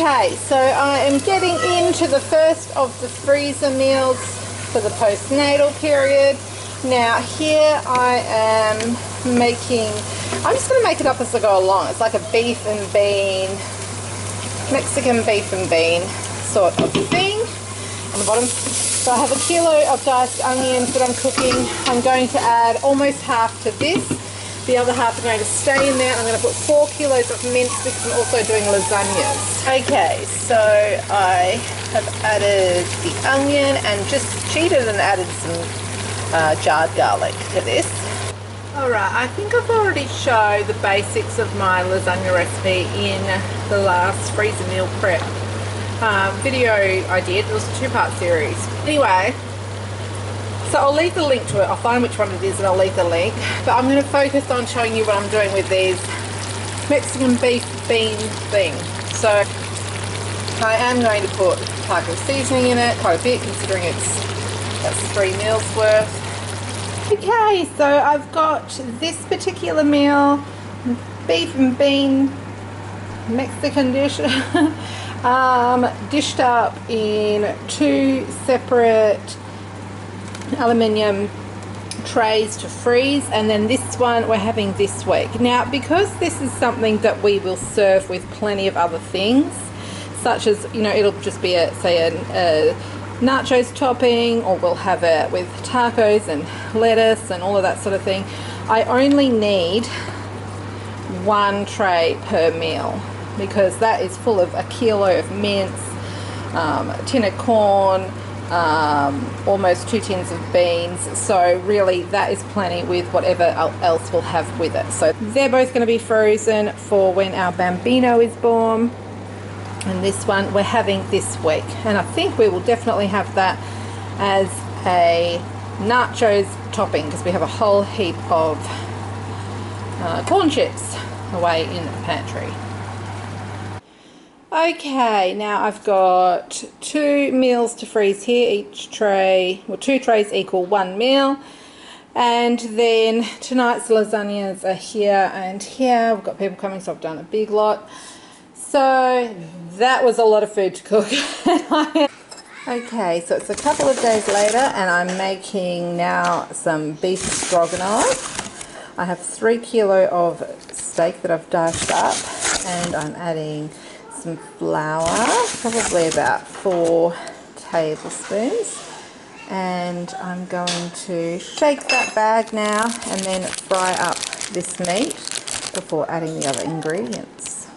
Okay, so I am getting into the first of the freezer meals for the postnatal period. Now here I am making, I'm just going to make it up as I go along. It's like a beef and bean, Mexican beef and bean sort of thing on the bottom. So I have 1 kilo of diced onions that I'm cooking. I'm going to add almost half to this. The other half are going to stay in there. I'm going to put 4 kilos of mince because I'm also doing lasagnas. Okay, so I have added the onion and just cheated and added some jarred garlic to this. Alright, I think I've already showed the basics of my lasagna recipe in the last freezer meal prep video I did. It was a 2-part series. Anyway, so I'll leave the link to it. I'll find which one it is and I'll leave the link. But I'm going to focus on showing you what I'm doing with these Mexican beef bean thing. So I am going to put taco seasoning in it, quite a bit considering that's 3 meals worth. Okay, so I've got this particular meal, beef and bean Mexican dish, dished up in 2 separate aluminium trays to freeze, and then this one we're having this week. Now, because this is something that we will serve with plenty of other things, such as, you know, it'll just be a nachos topping, or we'll have it with tacos and lettuce and all of that sort of thing. I only need 1 tray per meal because that is full of 1 kilo of mince, a tin of corn, almost 2 tins of beans, so really that is plenty with whatever else we'll have with it. So they're both going to be frozen for when our bambino is born, and this one we're having this week, and I think we will definitely have that as a nachos topping because we have a whole heap of corn chips away in the pantry. Okay, now I've got 2 meals to freeze here. Each tray, well, 2 trays equal 1 meal. And then tonight's lasagnas are here and here. We've got people coming, so I've done a big lot. So that was a lot of food to cook. Okay, so it's a couple of days later and I'm making now some beef stroganoff. I have 3 kilo of steak that I've diced up, and I'm adding some flour, probably about 4 tablespoons, and I'm going to shake that bag now and then fry up this meat before adding the other ingredients.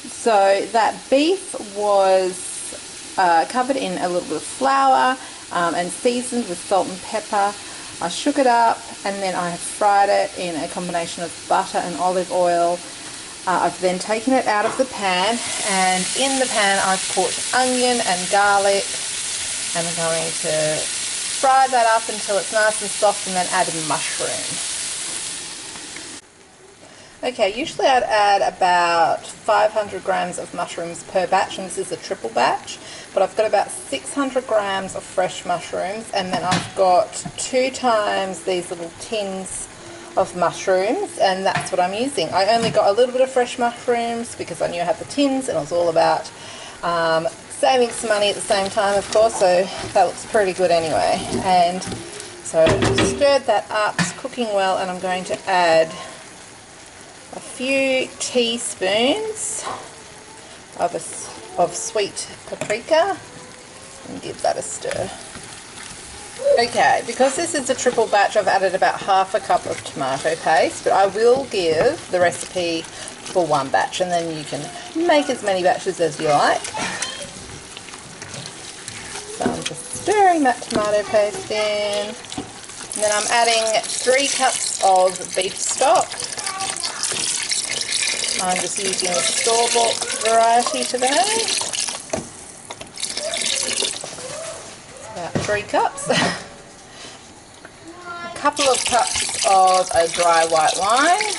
So that beef was covered in a little bit of flour and seasoned with salt and pepper. I shook it up and then I have fried it in a combination of butter and olive oil. I've then taken it out of the pan, and in the pan I've put onion and garlic, and I'm going to fry that up until it's nice and soft, and then add a mushroom. Okay, usually I'd add about 500 grams of mushrooms per batch, and this is a triple batch, but I've got about 600 grams of fresh mushrooms, and then I've got 2 times these little tins of mushrooms, and that's what I'm using. I only got a little bit of fresh mushrooms because I knew I had the tins, and it was all about saving some money at the same time, of course, so that looks pretty good anyway. And so stirred that up, it's cooking well, and I'm going to add a few teaspoons of sweet paprika and give that a stir. Okay, because this is a triple batch, I've added about half a cup of tomato paste, but I will give the recipe for 1 batch, and then you can make as many batches as you like. So I'm just stirring that tomato paste in, and then I'm adding 3 cups of beef stock. I'm just using the store-bought variety today. It's about 3 cups. A couple of cups of a dry white wine.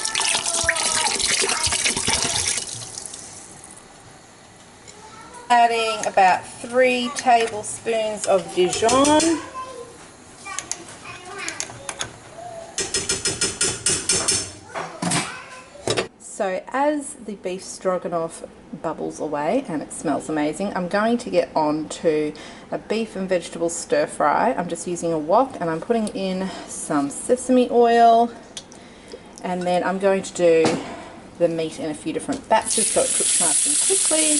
Adding about 3 tablespoons of Dijon. So as the beef stroganoff bubbles away and it smells amazing, I'm going to get on to a beef and vegetable stir fry. I'm just using a wok and I'm putting in some sesame oil, and then I'm going to do the meat in a few different batches so it cooks nice and quickly.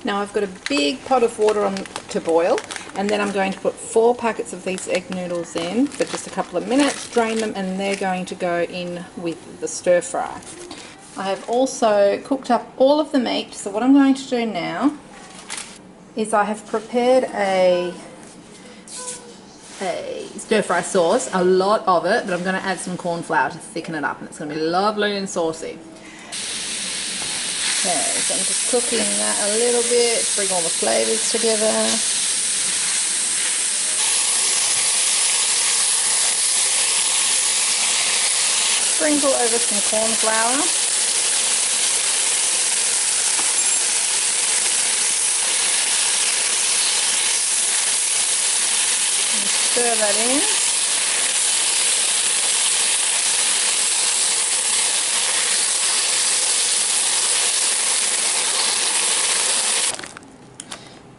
Now I've got a big pot of water on to boil, and then I'm going to put 4 packets of these egg noodles in for just a couple of minutes, drain them, and they're going to go in with the stir fry. I have also cooked up all of the meat, so what I'm going to do now is I have prepared a stir fry sauce, a lot of it, but I'm going to add some corn flour to thicken it up, and it's going to be lovely and saucy. Okay, so I'm just cooking that a little bit to bring all the flavours together. Sprinkle over some corn flour. And stir that in.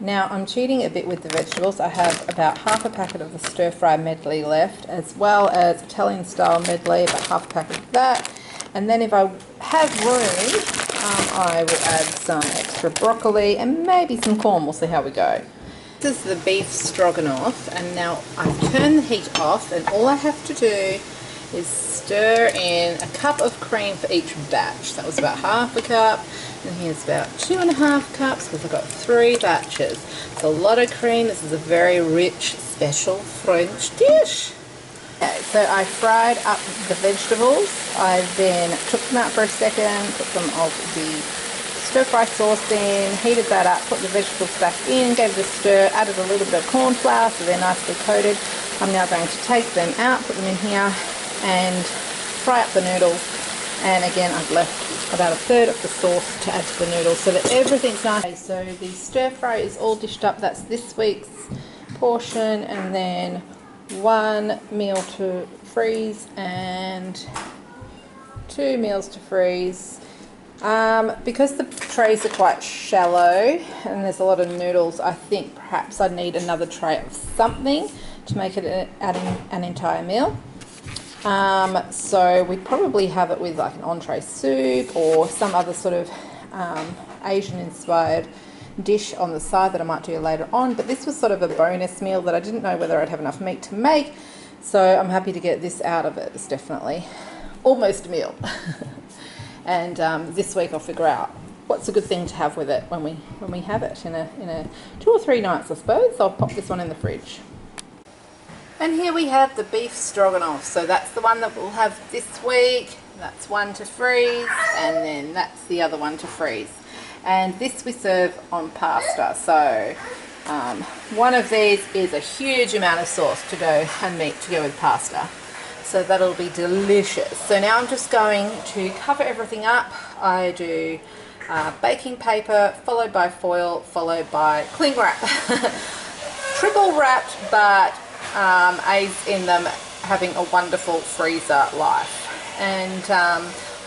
Now I'm cheating a bit with the vegetables. I have about half a packet of the stir fry medley left, as well as Italian style medley, about half a packet of that. And then if I have room, I will add some extra broccoli and maybe some corn. We'll see how we go. This is the beef stroganoff, and now I've turned the heat off, and all I have to do is stir in a cup of cream for each batch. That was about half a cup. And here's about 2.5 cups because I've got 3 batches. It's a lot of cream. This is a very rich, special French dish. Okay, so I fried up the vegetables. I then took them out for a second, put some of the stir fry sauce in, heated that up, put the vegetables back in, gave it a stir, added a little bit of corn flour so they're nicely coated. I'm now going to take them out, put them in here, and fry up the noodles. And again, I've left about 1/3 of the sauce to add to the noodles so that everything's nice. Okay, so the stir fry is all dished up. That's this week's portion, and then 1 meal to freeze and 2 meals to freeze. Because the trays are quite shallow and there's a lot of noodles, I think perhaps I need another tray of something to make it an entire meal. So we'd probably have it with like an entree soup or some other sort of Asian inspired dish on the side that I might do later on, but this was sort of a bonus meal that I didn't know whether I'd have enough meat to make, so I'm happy to get this out of it. It's definitely almost a meal. And this week I'll figure out what's a good thing to have with it when we have it in a 2 or 3 nights, I suppose. I'll pop this one in the fridge. And here we have the beef stroganoff. So that's the one that we'll have this week. That's one to freeze, and then that's the other one to freeze. And this we serve on pasta. So one of these is a huge amount of sauce to go and meat to go with pasta. So that'll be delicious. So now I'm just going to cover everything up. I do baking paper, followed by foil, followed by cling wrap. Triple wrapped, but aids in them having a wonderful freezer life. And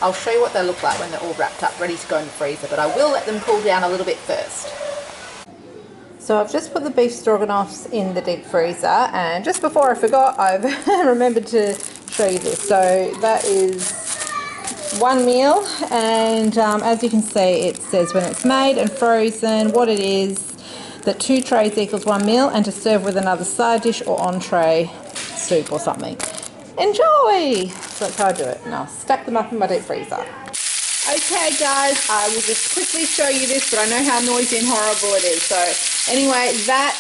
I'll show you what they look like when they're all wrapped up, ready to go in the freezer, but I will let them cool down a little bit first. So I've just put the beef stroganoffs in the deep freezer, and just before I forgot, I've remembered to show you this. So that is one meal, and as you can see, it says when it's made and frozen, what it is, that 2 trays equals 1 meal, and to serve with another side dish or entree soup or something. Enjoy! So that's how I do it. And I'll stack them up in my deep freezer. Okay guys, I will just quickly show you this, but I know how noisy and horrible it is. So anyway, that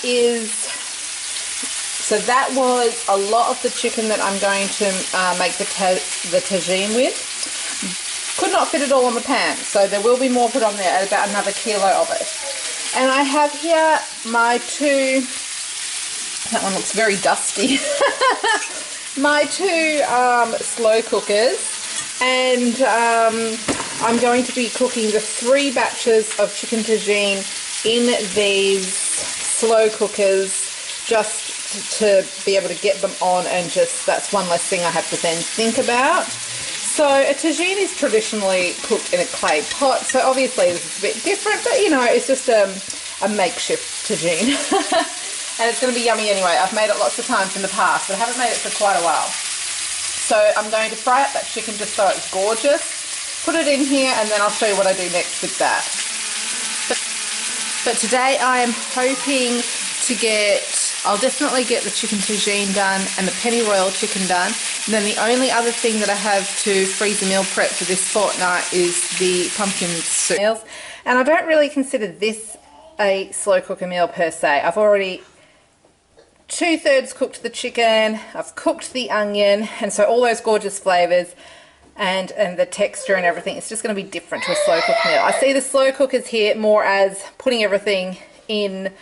was a lot of the chicken that I'm going to make the tajine with. Could not fit it all on the pan, so there will be more put on there, about another kilo of it. And I have here my 2, that one looks very dusty, my 2 slow cookers, and I'm going to be cooking the 3 batches of chicken tajine in these slow cookers just to be able to get them on, and just that's one less thing I have to then think about. So a tajine is traditionally cooked in a clay pot, so obviously this is a bit different, but you know, it's just a makeshift tajine. And it's going to be yummy anyway. I've made it lots of times in the past, but I haven't made it for quite a while. So I'm going to fry up that chicken just so it's gorgeous. Put it in here, and then I'll show you what I do next with that. But today I am hoping to I'll definitely get the chicken tajine done and the pennyroyal chicken done. And then the only other thing that I have to freezer meal prep for this fortnight is the pumpkin soup meals. And I don't really consider this a slow cooker meal per se. I've already 2/3 cooked the chicken, I've cooked the onion, and so all those gorgeous flavours and the texture and everything, it's just going to be different to a slow cook meal. I see the slow cookers here more as putting everything in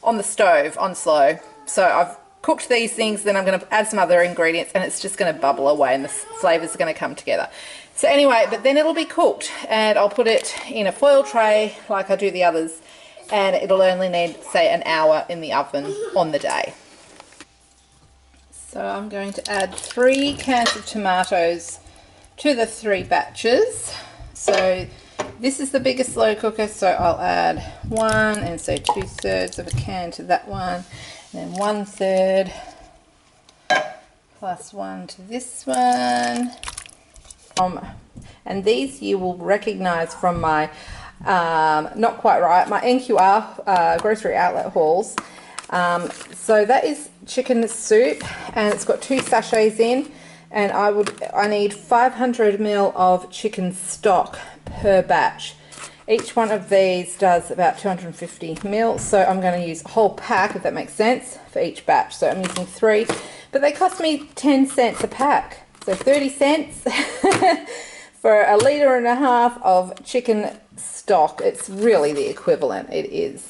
on the stove on slow. So I've cooked these things, then I'm going to add some other ingredients, and it's just going to bubble away and the flavours are going to come together. So anyway, but then it'll be cooked, and I'll put it in a foil tray like I do the others, and it'll only need, say, an hour in the oven on the day. So I'm going to add 3 cans of tomatoes to the 3 batches. So this is the biggest slow cooker, so I'll add 1, and so 2/3 of a can to that one, and then 1/3 plus 1 to this one. And these you will recognize from my not quite right, my NQR grocery outlet hauls. So that is chicken soup, and it's got 2 sachets in, and I need 500 ml of chicken stock per batch. Each one of these does about 250 ml, so I'm going to use a whole pack, if that makes sense, for each batch. So I'm using 3, but they cost me 10 cents a pack, so 30 cents for 1.5 litres of chicken stock. It's really the equivalent. It is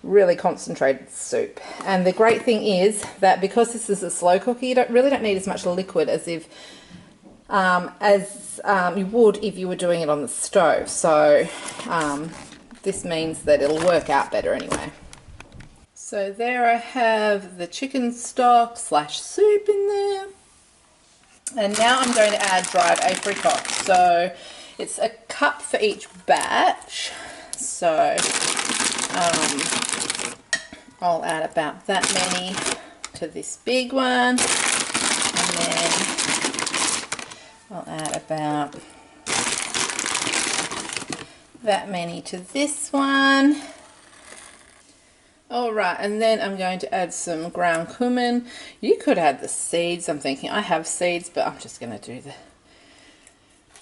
really concentrated soup. And the great thing is that because this is a slow cooker, you really don't need as much liquid as if you would if you were doing it on the stove. So this means that it'll work out better anyway. So there I have the chicken stock / soup in there. And now I'm going to add dried apricot. So it's a cup for each batch. So I'll add about that many to this big one, and then I'll add about that many to this one. Alright, and then I'm going to add some ground cumin. You could add the seeds. I'm thinking I have seeds, but I'm just going to do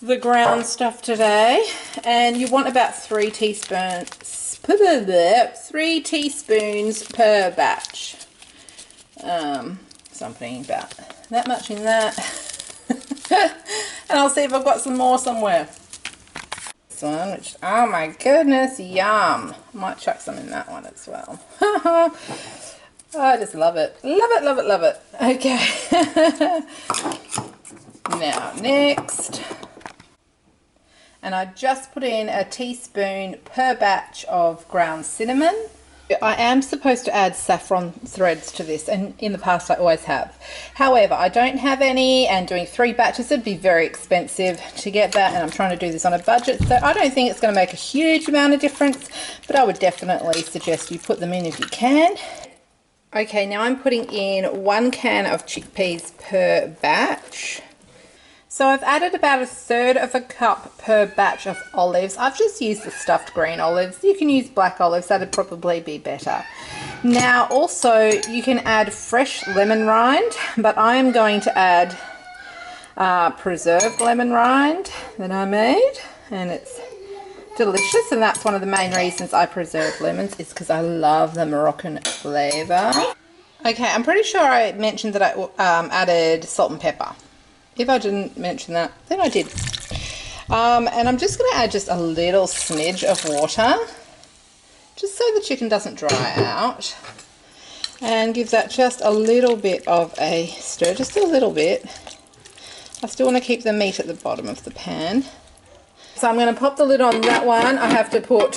the ground stuff today. And you want about 3 teaspoons per batch. So I'm putting about that much in that. And I'll see if I've got some more somewhere. This one, which, oh my goodness, yum. I might chuck some in that one as well. Oh, I just love it. Love it, love it, love it. Okay. Now, next. And I just put in a teaspoon per batch of ground cinnamon. I am supposed to add saffron threads to this, and in the past I always have. However, I don't have any, and doing 3 batches would be very expensive to get that, and I'm trying to do this on a budget, so I don't think it's going to make a huge amount of difference, but I would definitely suggest you put them in if you can. Okay, now I'm putting in 1 can of chickpeas per batch. So I've added about 1/3 of a cup per batch of olives. I've just used the stuffed green olives. You can use black olives, that'd probably be better. Now also you can add fresh lemon rind, but I am going to add preserved lemon rind that I made, and it's delicious, and that's one of the main reasons I preserve lemons, is because I love the Moroccan flavour. Okay, I'm pretty sure I mentioned that I added salt and pepper. If I didn't mention that, then I did. And I'm just going to add just a little smidge of water, just so the chicken doesn't dry out. And give that just a little bit of a stir, just a little bit. I still want to keep the meat at the bottom of the pan. So I'm going to pop the lid on that one. I have to put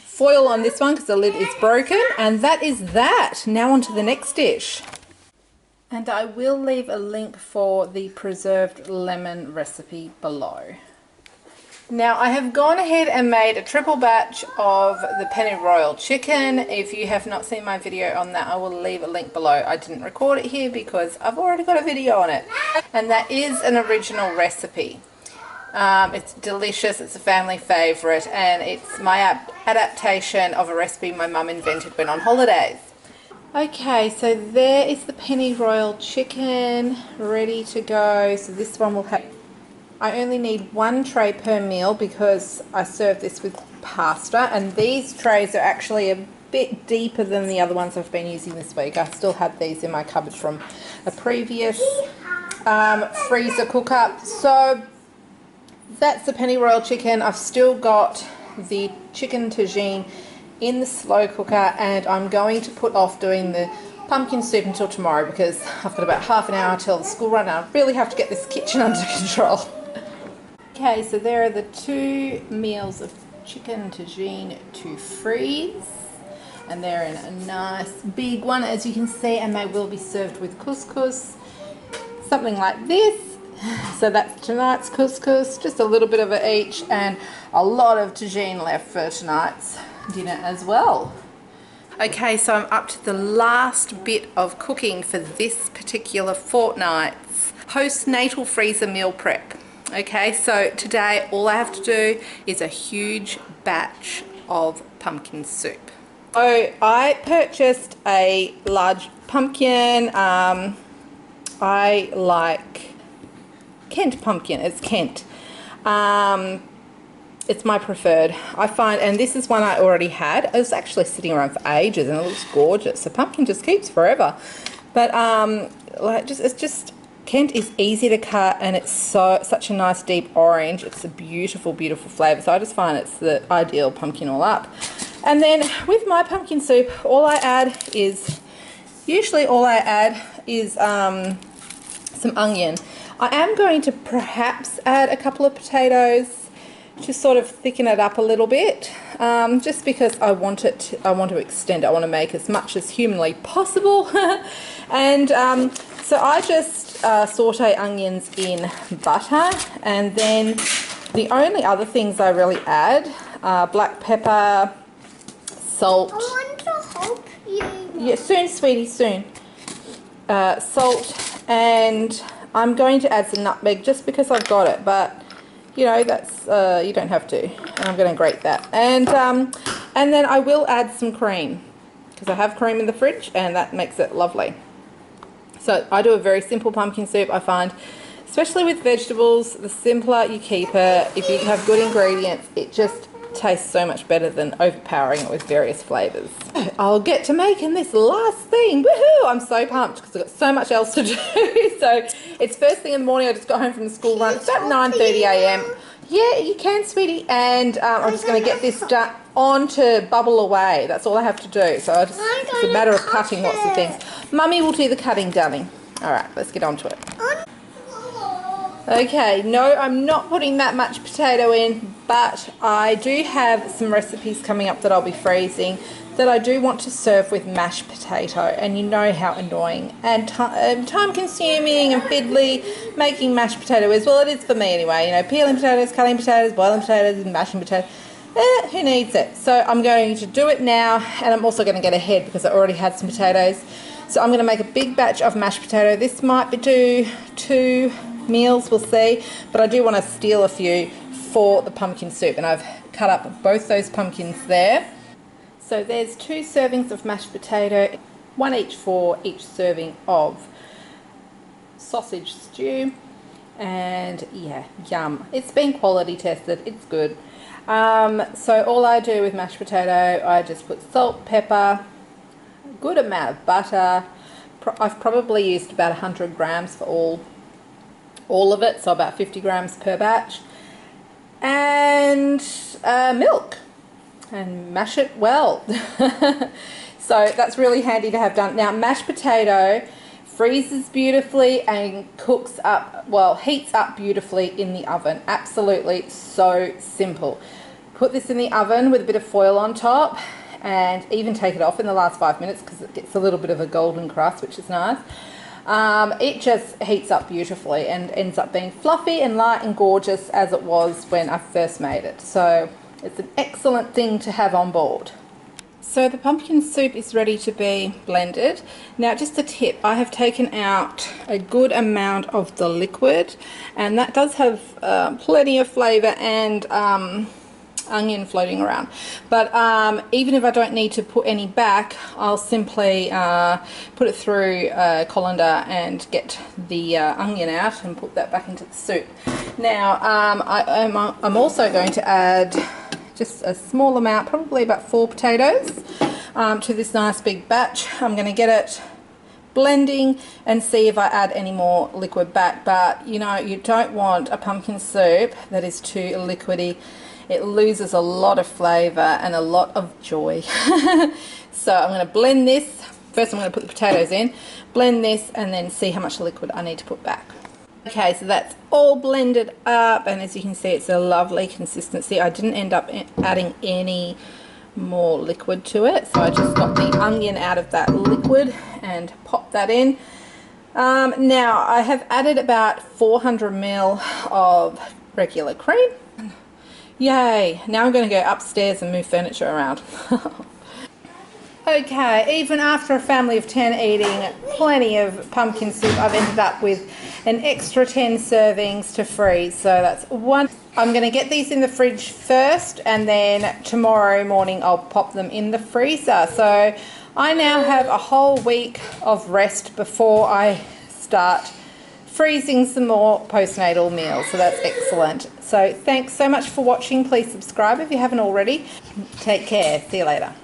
foil on this one because the lid is broken. And that is that. Now on to the next dish. And I will leave a link for the preserved lemon recipe below. Now I have gone ahead and made a triple batch of the pennyroyal chicken. If you have not seen my video on that, I will leave a link below. I didn't record it here because I've already got a video on it. And that is an original recipe. It's delicious, it's a family favourite, and it's my adaptation of a recipe my mum invented when on holidays. Okay, so there is the pennyroyal chicken ready to go. So this one will have, I only need one tray per meal because I serve this with pasta, and these trays are actually a bit deeper than the other ones I've been using this week. I still had these in my cupboard from a previous freezer cook up. So that's the pennyroyal chicken. I've still got the chicken tajine in the slow cooker, and I'm going to put off doing the pumpkin soup until tomorrow because I've got about half an hour till the school run and I really have to get this kitchen under control. Okay, so there are the 2 meals of chicken tajine to freeze, and they're in a nice big one, as you can see, and they will be served with couscous, something like this. So that's tonight's couscous, just a little bit of it each, and a lot of tajine left for tonight's dinner as well. Okay, so I'm up to the last bit of cooking for this particular fortnight's postnatal freezer meal prep. Okay, so today all I have to do is a huge batch of pumpkin soup. So I purchased a large pumpkin. I like Kent pumpkin. It's Kent. It's my preferred, I find, and this is one I already had. It was actually sitting around for ages and it looks gorgeous. So pumpkin just keeps forever. But it's just Kent is easy to cut, and it's such a nice deep orange. It's a beautiful, beautiful flavour. So I just find it's the ideal pumpkin all up. And then with my pumpkin soup, usually all I add is some onion. I am going to perhaps add a couple of potatoes to sort of thicken it up a little bit, just because I want to extend it. I want to make as much as humanly possible. And so I just saute onions in butter, and then the only other things I really add are black pepper, salt. I want to help you. Yeah, soon, sweetie, soon. Salt, and I'm going to add some nutmeg just because I've got it, but you know, that's you don't have to. And I'm going to grate that, and then I will add some cream because I have cream in the fridge, and that makes it lovely. So I do a very simple pumpkin soup. I find, especially with vegetables, the simpler you keep it, if you have good ingredients, it just tastes so much better than overpowering it with various flavours. I'll get to making this last thing. Woohoo! I'm so pumped because I've got so much else to do. So it's first thing in the morning. I just got home from the school run. It's about 9:30 a.m. Yeah, you can, sweetie. And I'm just going to get this done on to bubble away. That's all I have to do. So it's a matter of cutting lots of things. Mummy will do the cutting, darling. All right, let's get on to it. Okay, no, I'm not putting that much potato in, but I do have some recipes coming up that I'll be freezing that I do want to serve with mashed potato, and you know how annoying and time consuming and fiddly making mashed potato is. Well, it is for me anyway, you know, peeling potatoes, cutting potatoes, boiling potatoes and mashing potatoes. Who needs it? So I'm going to do it now, and I'm also going to get ahead because I already had some potatoes. So I'm going to make a big batch of mashed potato. This might be 2 meals, we'll see, but I do want to steal a few for the pumpkin soup, and I've cut up both those pumpkins there. So there's 2 servings of mashed potato, 1 each for each serving of sausage stew, and yeah, yum. It's been quality tested, it's good. So all I do with mashed potato, I just put salt, pepper, a good amount of butter. I've probably used about 100 grams for all of it, so about 50 grams per batch, and milk, and mash it well. So that's really handy to have done. Now, mashed potato freezes beautifully and cooks up, well, heats up beautifully in the oven. Absolutely so simple. Put this in the oven with a bit of foil on top, and even take it off in the last 5 minutes because it gets a little bit of a golden crust, which is nice. It just heats up beautifully and ends up being fluffy and light and gorgeous as it was when I first made it. So it's an excellent thing to have on board. So the pumpkin soup is ready to be blended. Now just a tip, I have taken out a good amount of the liquid, and that does have plenty of flavour and onion floating around. But even if I don't need to put any back, I'll simply put it through a colander and get the onion out and put that back into the soup. Now I'm also going to add just a small amount, probably about 4 potatoes, to this nice big batch. I'm going to get it blending and see if I add any more liquid back. But you know, you don't want a pumpkin soup that is too liquidy. It loses a lot of flavour and a lot of joy. So I'm going to blend this. First I'm going to put the potatoes in, blend this, and then see how much liquid I need to put back. Okay, so that's all blended up, and as you can see, it's a lovely consistency. I didn't end up adding any more liquid to it, so I just got the onion out of that liquid and popped that in. Now I have added about 400 ml of regular cream. Yay! Now I'm going to go upstairs and move furniture around. Okay, even after a family of 10 eating plenty of pumpkin soup, I've ended up with an extra 10 servings to freeze. So that's one. I'm going to get these in the fridge first, and then tomorrow morning I'll pop them in the freezer. So I now have a whole week of rest before I start freezing some more postnatal meals. So that's excellent. So thanks so much for watching. Please subscribe if you haven't already. Take care. See you later.